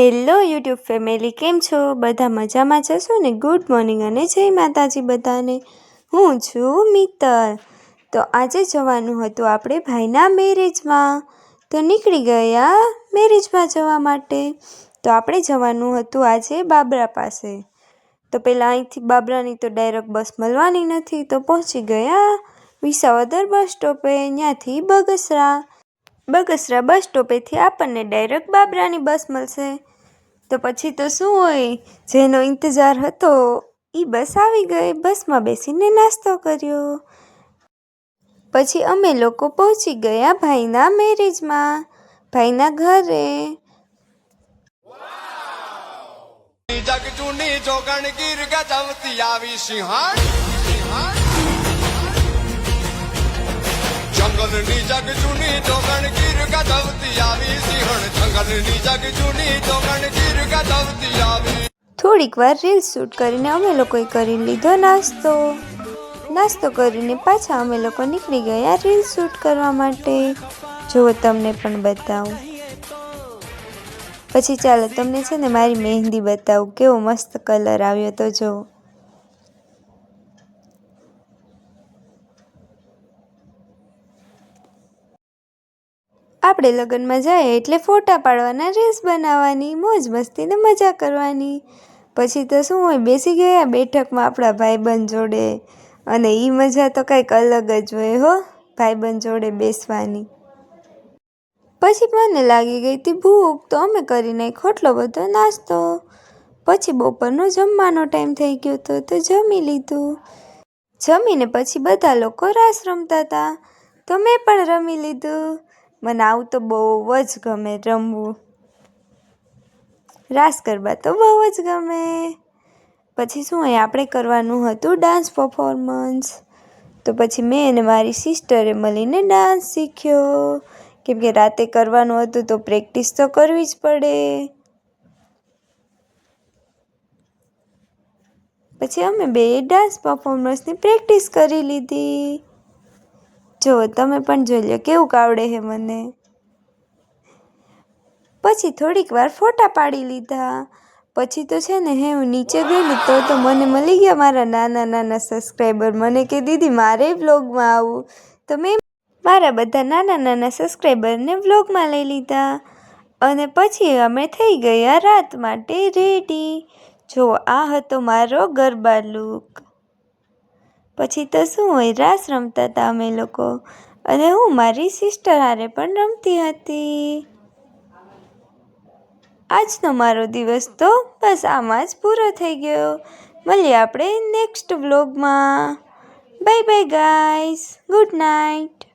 Hello YouTube family, કેમ છો? બધા મજામાં જશો ને? ગુડ મોર્નિંગ અને જય માતાજી બધાને. હું છું મિત્તલ. તો આજે જવાનું હતું આપણે ભાઈના મેરેજમાં, તો નીકળી ગયા મેરેજમાં જવા માટે. તો આપણે જવાનું હતું આજે બાબરા પાસે. તો પહેલાં અહીંથી બાબરાની તો ડાયરેક્ટ બસ મળવાની નથી, તો પહોંચી ગયા વિસાવદર બસ સ્ટોપે. ત્યાંથી બગસરા બસ સ્ટોપેથી આપણને ડાયરેક્ટ બાબરાની બસ મળશે. તો પછી તો શું હોય, જેનો ઇંતજાર હતો એ બસ આવી ગઈ. બસમાં બેસીને નાસ્તો કર્યો. પછી અમે લોકો પહોંચી ગયા ભાઈના મેરેજમાં, ભાઈના ઘરે. જગજૂની જોગણગીર ગજવતી આવી સિંહણ, જંગલની જગજૂની જોગણગીર ગજવતી આવી સિંહણ, જંગલની જગજૂની જોગણગીર ગજવતી આવી. થોડીક વાર રીલ શૂટ કરીને અમે લોકોએ કરી લીધો નાસ્તો કરીને પાછા અમે લોકો નીકળી ગયા રીલ શૂટ કરવા માટે. જો તમને પણ બતાવું. પછી ચાલો તમને છે ને મારી મહેંદી બતાવું, કેવો મસ્ત કલર આવ્યો તો જો. આપણે લગ્નમાં જાય એટલે ફોટા પાડવાના, રીલ્સ બનાવવાની, મોજ મસ્તીને મજા કરવાની. પછી તો શું હોય, બેસી ગયા બેઠકમાં આપણા ભાઈબંધ જોડે, અને એ મજા તો કંઈક અલગ જ હોય હો, ભાઈબંધ જોડે બેસવાની. પછી મને લાગી ગઈ હતી ભૂખ, તો અમે કરી નાખ્યો એટલો બધો નાસ્તો. પછી બપોરનો જમવાનો ટાઈમ થઈ ગયો હતો, તો જમી લીધું. જમીને પછી બધા લોકો રાસ રમતા હતા, તો મેં પણ રમી લીધું. મને આવું તો બહુ જ ગમે રમવું. રાસ ગરબા તો બહુ જ ગમે. પછી શું હોય, આપણે કરવાનું હતું ડાન્સ પરફોર્મન્સ. તો પછી મેં અને મારી સિસ્ટરે મળીને ડાન્સ શીખ્યો. કેમ કે રાતે કરવાનું હતું તો પ્રેક્ટિસ તો કરવી જ પડે. પછી અમે બે ડાન્સ પરફોર્મન્સની પ્રેક્ટિસ કરી લીધી. જો તમે પણ જોઈ લો કેવું આવડે છે મને. પછી થોડીક વાર ફોટા પાડી લીધા. પછી તો છે ને હું નીચે ગયેલી તો મને મળી ગયા મારા નાના સબસ્ક્રાઈબર. મને કે દીદી મારે વ્લોગમાં આવું. તો મેં મારા બધા નાના સબસ્ક્રાઈબરને વ્લોગમાં લઈ લીધા. અને પછી અમે થઈ ગયા રાત માટે રેડી. જો આ હતો મારો ગરબા લુક. પછી તો શું હોય, રાસ રમતા હતા અમે લોકો, અને હું મારી સિસ્ટર હારે પણ રમતી હતી. આજનો મારો દિવસ તો બસ આમાં જ પૂરો થઈ ગયો. મળીએ આપણે નેક્સ્ટ વ્લોગમાં. Bye bye guys, good night.